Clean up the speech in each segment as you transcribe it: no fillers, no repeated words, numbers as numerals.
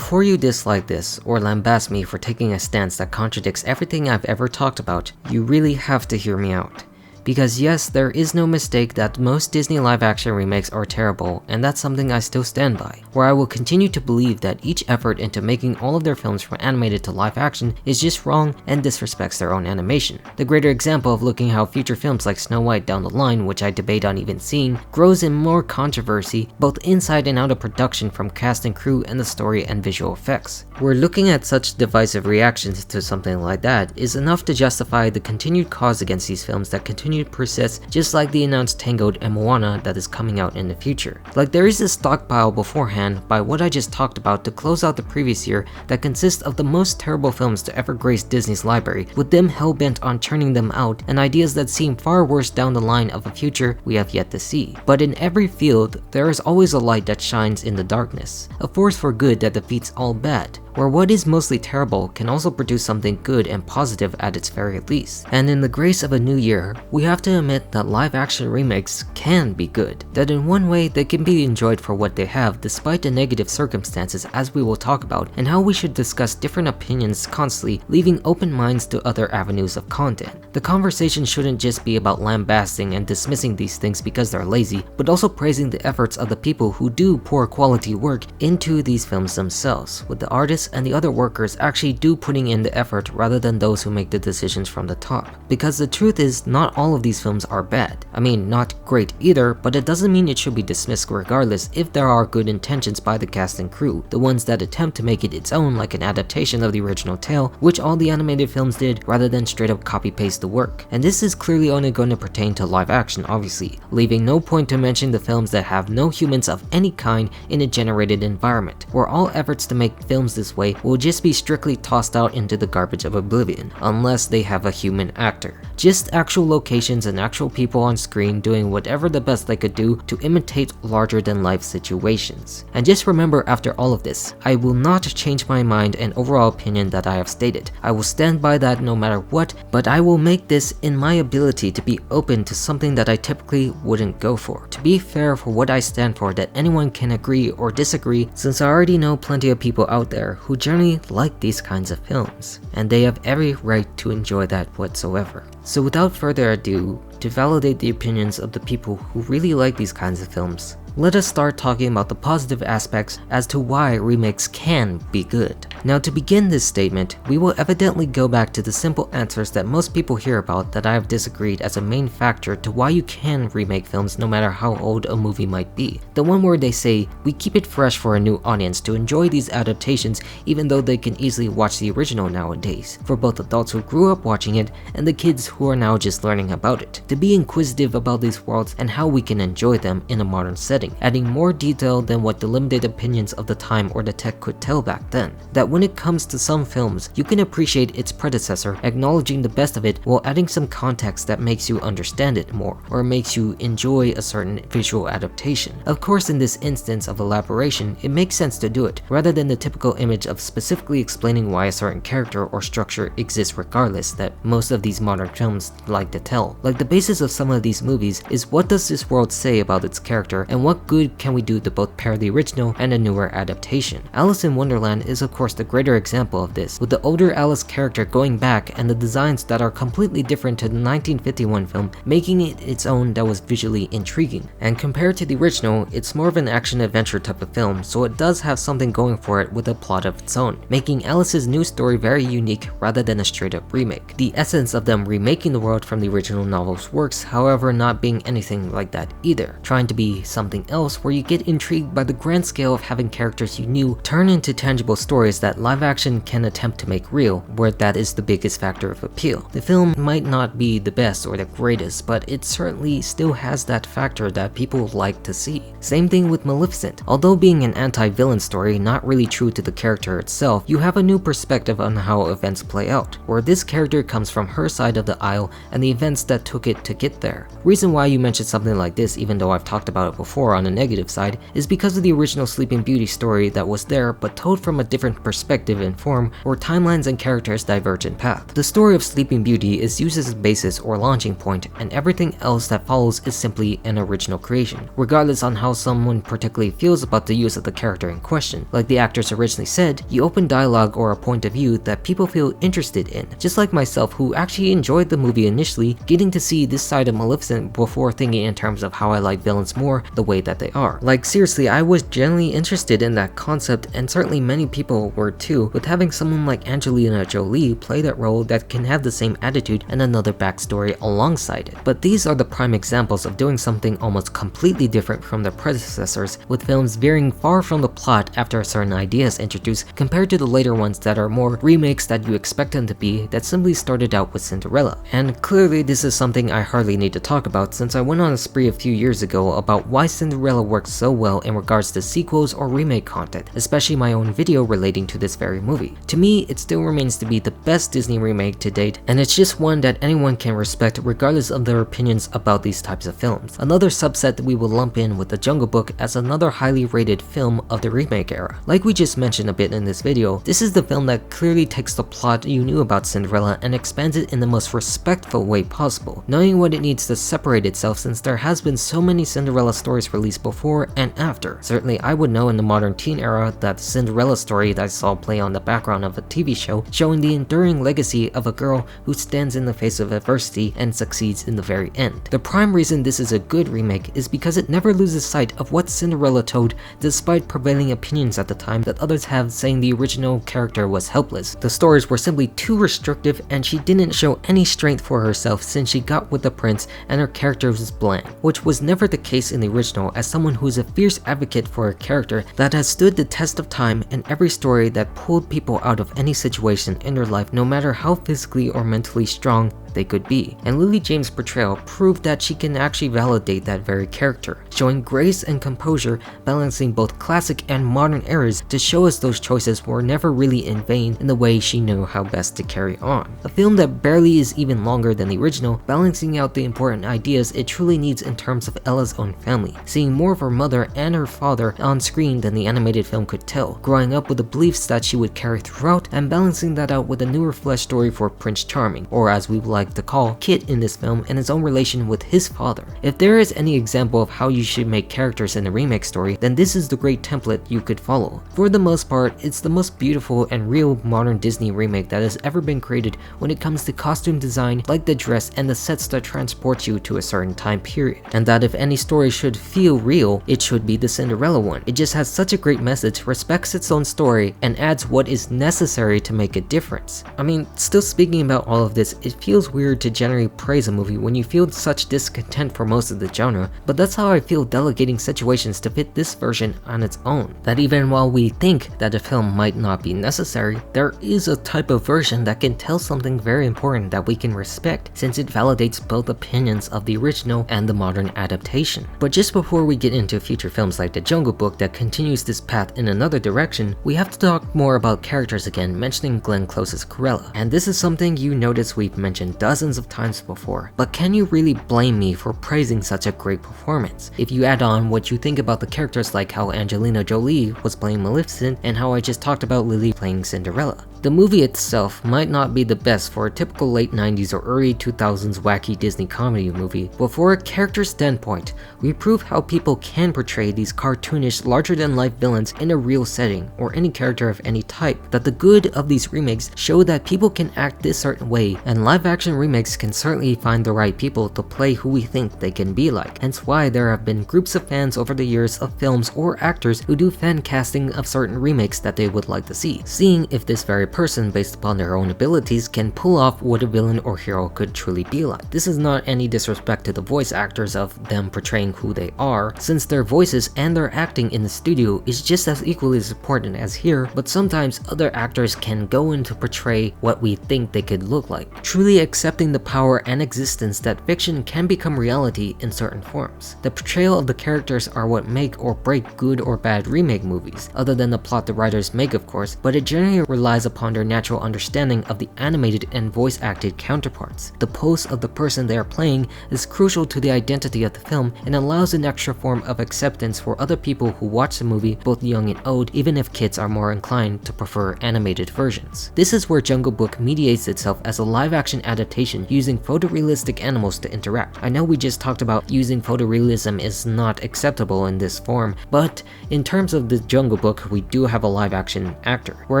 Before you dislike this or lambast me for taking a stance that contradicts everything I've ever talked about, you really have to hear me out. Because yes, there is no mistake that most Disney live-action remakes are terrible, and that's something I still stand by, where I will continue to believe that each effort into making all of their films from animated to live-action is just wrong and disrespects their own animation. The greater example of looking how future films like Snow White down the line, which I debate on even seeing, grows in more controversy both inside and out of production from cast and crew and the story and visual effects. Where looking at such divisive reactions to something like that is enough to justify the continued cause against these films that continue to persist, just like the announced Tangled and Moana that is coming out in the future. Like there is a stockpile beforehand by what I just talked about to close out the previous year that consists of the most terrible films to ever grace Disney's library, with them hell-bent on churning them out and ideas that seem far worse down the line of a future we have yet to see. But in every field, there is always a light that shines in the darkness, a force for good that defeats all bad, where what is mostly terrible can also produce something good and positive at its very least. And in the grace of a new year, we have to admit that live-action remakes can be good, that in one way they can be enjoyed for what they have despite the negative circumstances, as we will talk about, and how we should discuss different opinions constantly, leaving open minds to other avenues of content. The conversation shouldn't just be about lambasting and dismissing these things because they're lazy, but also praising the efforts of the people who do pour quality work into these films themselves, with the artists and the other workers actually do putting in the effort rather than those who make the decisions from the top. Because the truth is, not all of these films are bad. I mean, not great either, but it doesn't mean it should be dismissed regardless if there are good intentions by the cast and crew, the ones that attempt to make it its own, like an adaptation of the original tale, which all the animated films did, rather than straight up copy-paste the work. And this is clearly only going to pertain to live action, obviously, leaving no point to mention the films that have no humans of any kind in a generated environment, where all efforts to make films this way will just be strictly tossed out into the garbage of oblivion, unless they have a human actor. Just actual locations and actual people on screen doing whatever the best they could do to imitate larger than life situations. And just remember, after all of this, I will not change my mind and overall opinion that I have stated. I will stand by that no matter what, but I will make this in my ability to be open to something that I typically wouldn't go for. To be fair for what I stand for, that anyone can agree or disagree, since I already know plenty of people out there who generally like these kinds of films, and they have every right to enjoy that whatsoever. So without further ado, to validate the opinions of the people who really like these kinds of films, let us start talking about the positive aspects as to why remakes can be good. Now, to begin this statement, we will evidently go back to the simple answers that most people hear about that I have disagreed as a main factor to why you can remake films no matter how old a movie might be. The one where they say, we keep it fresh for a new audience to enjoy these adaptations even though they can easily watch the original nowadays, for both adults who grew up watching it and the kids who are now just learning about it, to be inquisitive about these worlds and how we can enjoy them in a modern setting, adding more detail than what the limited opinions of the time or the tech could tell back then. That when it comes to some films, you can appreciate its predecessor, acknowledging the best of it while adding some context that makes you understand it more, or makes you enjoy a certain visual adaptation. Of course, in this instance of elaboration, it makes sense to do it, rather than the typical image of specifically explaining why a certain character or structure exists regardless that most of these modern films like to tell. Like, the basis of some of these movies is, what does this world say about its character, and what good can we do to both pair the original and a newer adaptation? Alice in Wonderland is of course the greater example of this, with the older Alice character going back and the designs that are completely different to the 1951 film, making it its own that was visually intriguing. And compared to the original, it's more of an action-adventure type of film, so it does have something going for it with a plot of its own, making Alice's new story very unique rather than a straight-up remake. The essence of them remaking the world from the original novels works, however, not being anything like that either, trying to be something else where you get intrigued by the grand scale of having characters you knew turn into tangible stories that live action can attempt to make real, where that is the biggest factor of appeal. The film might not be the best or the greatest, but it certainly still has that factor that people like to see. Same thing with Maleficent. Although being an anti-villain story not really true to the character itself, you have a new perspective on how events play out, where this character comes from her side of the aisle and the events that took it to get there. Reason why you mentioned something like this, even though I've talked about it before on the negative side, is because of the original Sleeping Beauty story that was there but told from a different perspective perspective and form, or timelines and characters diverge in path. The story of Sleeping Beauty is used as a basis or launching point, and everything else that follows is simply an original creation, regardless on how someone particularly feels about the use of the character in question. Like the actors originally said, you open dialogue or a point of view that people feel interested in, just like myself, who actually enjoyed the movie initially, getting to see this side of Maleficent before thinking in terms of how I like villains more the way that they are. Like seriously, I was genuinely interested in that concept, and certainly many people were too, with having someone like Angelina Jolie play that role that can have the same attitude and another backstory alongside it. But these are the prime examples of doing something almost completely different from their predecessors, with films veering far from the plot after a certain idea is introduced, compared to the later ones that are more remakes that you expect them to be, that simply started out with Cinderella. And clearly this is something I hardly need to talk about, since I went on a spree a few years ago about why Cinderella works so well in regards to sequels or remake content, especially my own video relating to this very movie. To me, it still remains to be the best Disney remake to date, and it's just one that anyone can respect regardless of their opinions about these types of films. Another subset that we will lump in with The Jungle Book as another highly rated film of the remake era. Like we just mentioned a bit in this video, this is the film that clearly takes the plot you knew about Cinderella and expands it in the most respectful way possible, knowing what it needs to separate itself, since there has been so many Cinderella stories released before and after. Certainly I would know in the modern teen era that the Cinderella story that I saw play on the background of a TV show, showing the enduring legacy of a girl who stands in the face of adversity and succeeds in the very end. The prime reason this is a good remake is because it never loses sight of what Cinderella told, despite prevailing opinions at the time that others have, saying the original character was helpless. The stories were simply too restrictive, and she didn't show any strength for herself since she got with the prince and her character was bland, which was never the case in the original, as someone who is a fierce advocate for a character that has stood the test of time in every story that pulled people out of any situation in their life, no matter how physically or mentally strong they could be. And Lily James' portrayal proved that she can actually validate that very character, showing grace and composure, balancing both classic and modern eras to show us those choices were never really in vain in the way she knew how best to carry on. A film that barely is even longer than the original, balancing out the important ideas it truly needs in terms of Ella's own family, seeing more of her mother and her father on screen than the animated film could tell, growing up with the beliefs that she would carry throughout, and balancing that out with a newer flesh story for Prince Charming, or as we would like to call Kit in this film, and his own relation with his father. If there is any example of how you should make characters in a remake story, then this is the great template you could follow. For the most part, it's the most beautiful and real modern Disney remake that has ever been created when it comes to costume design, like the dress and the sets that transport you to a certain time period. And that if any story should feel real, it should be the Cinderella one. It just has such a great message, respects its own story, and adds what is necessary to make a difference. I mean, still speaking about all of this, it feels weird to generally praise a movie when you feel such discontent for most of the genre, but that's how I feel delegating situations to fit this version on its own. That even while we think that a film might not be necessary, there is a type of version that can tell something very important that we can respect, since it validates both opinions of the original and the modern adaptation. But just before we get into future films like The Jungle Book that continues this path in another direction, we have to talk more about characters again, mentioning Glenn Close's Cruella. And this is something you notice we've mentioned dozens of times before, but can you really blame me for praising such a great performance? If you add on what you think about the characters, like how Angelina Jolie was playing Maleficent and how I just talked about Lily playing Cinderella. The movie itself might not be the best for a typical late 90s or early 2000s wacky Disney comedy movie, but for a character standpoint, we prove how people can portray these cartoonish, larger-than-life villains in a real setting, or any character of any type, that the good of these remakes show that people can act this certain way, and live-action remakes can certainly find the right people to play who we think they can be like. Hence why there have been groups of fans over the years of films or actors who do fan casting of certain remakes that they would like to see, seeing if this very person, based upon their own abilities, can pull off what a villain or hero could truly be like. This is not any disrespect to the voice actors of them portraying who they are, since their voices and their acting in the studio is just as equally as important as here, but sometimes other actors can go in to portray what we think they could look like, truly accepting the power and existence that fiction can become reality in certain forms. The portrayal of the characters are what make or break good or bad remake movies, other than the plot the writers make of course, but it generally relies upon their natural understanding of the animated and voice-acted counterparts. The pose of the person they are playing is crucial to the identity of the film and allows an extra form of acceptance for other people who watch the movie, both young and old, even if kids are more inclined to prefer animated versions. This is where Jungle Book mediates itself as a live-action adaptation using photorealistic animals to interact. I know we just talked about using photorealism is not acceptable in this form, but in terms of the Jungle Book, we do have a live-action actor, where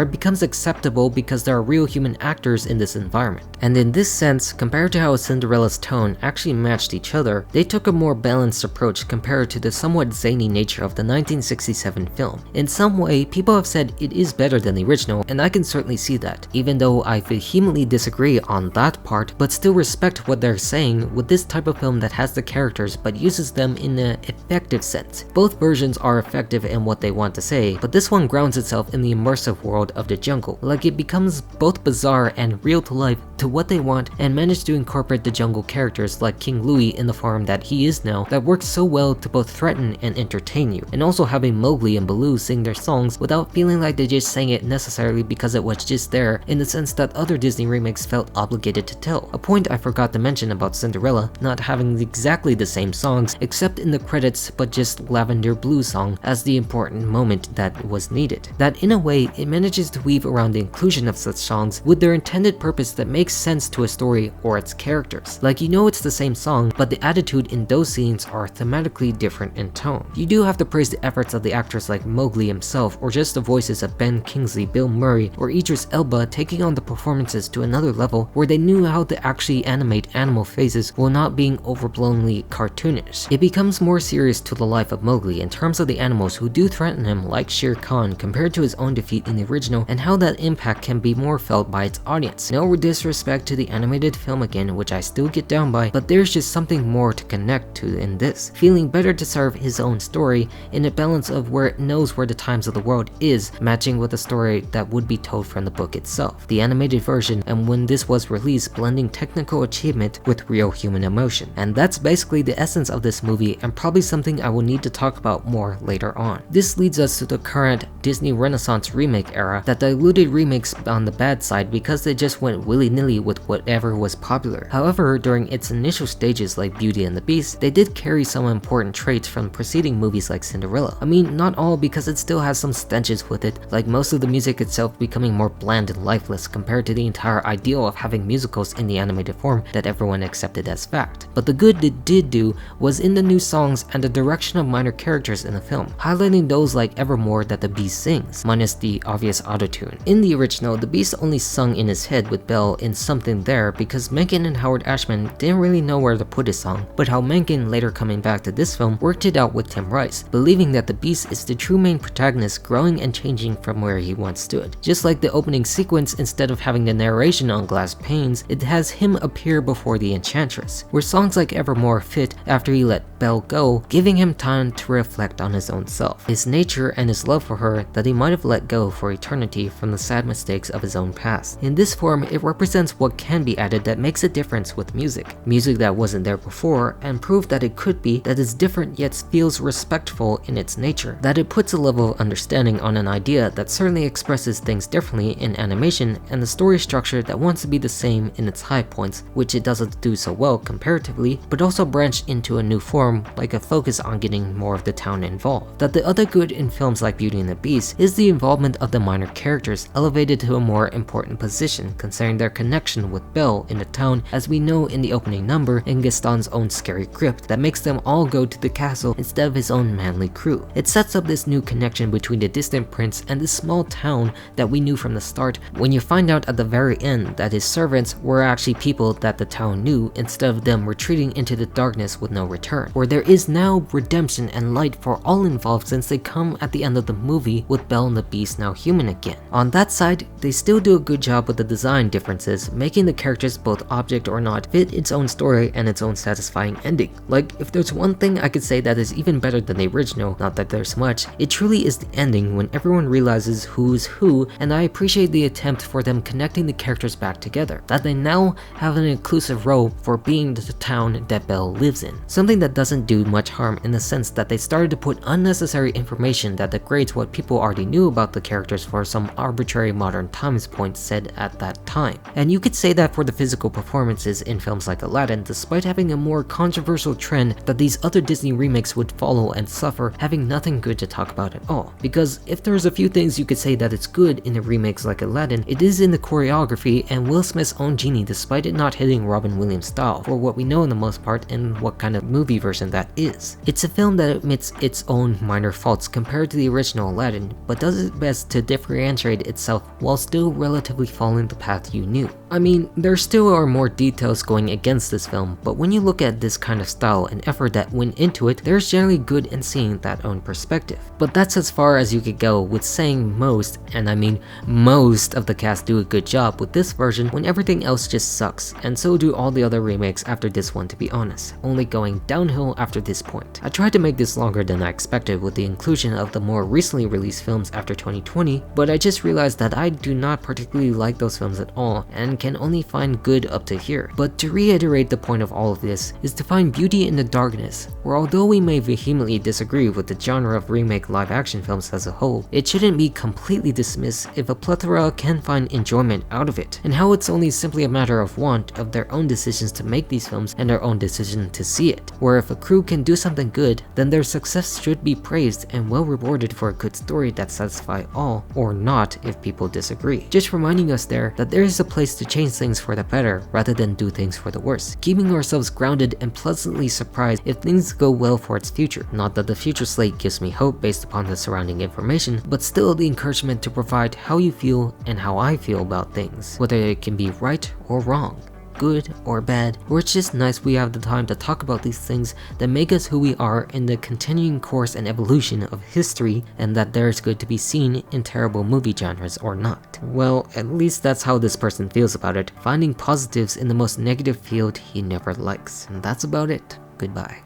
it becomes acceptable because there are real human actors in this environment. And in this sense, compared to how Cinderella's tone actually matched each other, they took a more balanced approach compared to the somewhat zany nature of the 1967 film. In some way, people have said it is better than the original, and I can certainly see that, even though I vehemently disagree on that part, but still respect what they're saying with this type of film that has the characters but uses them in an effective sense. Both versions are effective in what they want to say, but this one grounds itself in the immersive world of the jungle, like it becomes both bizarre and real to life to what they want, and managed to incorporate the jungle characters like King Louie in the form that he is now that works so well to both threaten and entertain you, and also having Mowgli and Baloo sing their songs without feeling like they just sang it necessarily because it was just there, in the sense that other Disney remakes felt obligated to tell. A point I forgot to mention about Cinderella not having exactly the same songs except in the credits, but just Lavender Blue song as the important moment that was needed. That in a way, it manages to weave around the inclusion of such songs with their intended purpose that makes sense to a story or its characters. Like, you know it's the same song, but the attitude in those scenes are thematically different in tone. You do have to praise the efforts of the actors like Mowgli himself, or just the voices of Ben Kingsley, Bill Murray, or Idris Elba taking on the performances to another level where they knew how to actually animate animal faces while not being overblownly cartoonish. It becomes more serious to the life of Mowgli in terms of the animals who do threaten him, like Shere Khan, compared to his own defeat in the original, and how that impact can be more felt by its audience. No disrespect to the animated film again, which I still get down by, but there's just something more to connect to in this, feeling better to serve his own story in a balance of where it knows where the times of the world is, matching with a story that would be told from the book itself, the animated version, and when this was released, blending technical achievement with real human emotion. And that's basically the essence of this movie, and probably something I will need to talk about more later on. This leads us to the current Disney Renaissance remake era that diluted remakes on the bad side because they just went willy-nilly with whatever was popular. However, during its initial stages like Beauty and the Beast, they did carry some important traits from preceding movies like Cinderella. I mean, not all, because it still has some stenches with it, like most of the music itself becoming more bland and lifeless compared to the entire ideal of having musicals in the animated form that everyone accepted as fact. But the good it did do was in the new songs and the direction of minor characters in the film, highlighting those like Evermore that the Beast sings, minus the obvious autotune. In the original, the Beast only sung in his head with Belle in Something There because Menken and Howard Ashman didn't really know where to put his song, but how Menken, later coming back to this film, worked it out with Tim Rice, believing that the Beast is the true main protagonist, growing and changing from where he once stood. Just like the opening sequence, instead of having the narration on glass panes, it has him appear before the Enchantress, where songs like Evermore fit after he let Belle go, giving him time to reflect on his own self, his nature, and his love for her that he might have let go for eternity from the sad mistakes of his own past. In this form, it represents what can be added that makes a difference with music that wasn't there before, and proof that it could be, that is different yet feels respectful in its nature, that it puts a level of understanding on an idea that certainly expresses things differently in animation, and the story structure that wants to be the same in its high points, which it doesn't do so well comparatively, but also branch into a new form, like a focus on getting more of the town involved. That the other good in films like Beauty and the Beast is the involvement of the minor characters elevated to a more important position, considering their connection with Belle in the town, as we know in the opening number in Gaston's own scary crypt that makes them all go to the castle instead of his own manly crew. It sets up this new connection between the distant prince and this small town that we knew from the start, when you find out at the very end that his servants were actually people that the town knew, instead of them retreating into the darkness with no return, where there is now redemption and light for all involved since they come at the end of the movie with Belle and the Beast now human again. On that side, they still do a good job with the design differences, making the characters, both object or not, fit its own story and its own satisfying ending. Like, if there's one thing I could say that is even better than the original, not that there's much, it truly is the ending when everyone realizes who's who, and I appreciate the attempt for them connecting the characters back together, that they now have an inclusive role for being the town that Belle lives in. Something that doesn't do much harm in the sense that they started to put unnecessary information that degrades what people already knew about the characters for some arbitrary modern times point said at that time. And you could say that for the physical performances in films like Aladdin, despite having a more controversial trend that these other Disney remakes would follow and suffer, having nothing good to talk about at all. Because if there's a few things you could say say that it's good in the remakes like Aladdin, it is in the choreography and Will Smith's own genie despite it not hitting Robin Williams' style for what we know in the most part and what kind of movie version that is. It's a film that admits its own minor faults compared to the original Aladdin, but does its best to differentiate itself while still relatively following the path you knew. I mean, there still are more details going against this film, but when you look at this kind of style and effort that went into it, there's generally good in seeing that own perspective. But that's as far as you could go with saying most, and I mean most of the cast do a good job with this version when everything else just sucks, and so do all the other remakes after this one to be honest, only going downhill after this point. I tried to make this longer than I expected with the inclusion of the more recently released films after 2020, but I just realized that I do not particularly like those films at all and can only find good up to here. But to reiterate, the point of all of this is to find beauty in the darkness, where although we may vehemently disagree with the genre of remake live action films as a whole, it shouldn't be completely dismissed if a plethora can find enjoyment out of it, and how it's only simply a matter of want of their own decisions to make these films and their own decision to see it, where if a crew can do something good, then their success should be praised and well rewarded for a good story that satisfies all, or not if people disagree. Just reminding us there that there is a place to change things for the better rather than do things for the worse, keeping ourselves grounded and pleasantly surprised if things go well for its future. Not that the future slate gives me hope based upon the surrounding information, but still the encouragement to provide how you feel and how I feel about things, whether it can be right or wrong, good or bad, or it's just nice we have the time to talk about these things that make us who we are in the continuing course and evolution of history, and that there is good to be seen in terrible movie genres or not. Well, at least that's how this person feels about it, finding positives in the most negative field he never likes. And that's about it. Goodbye.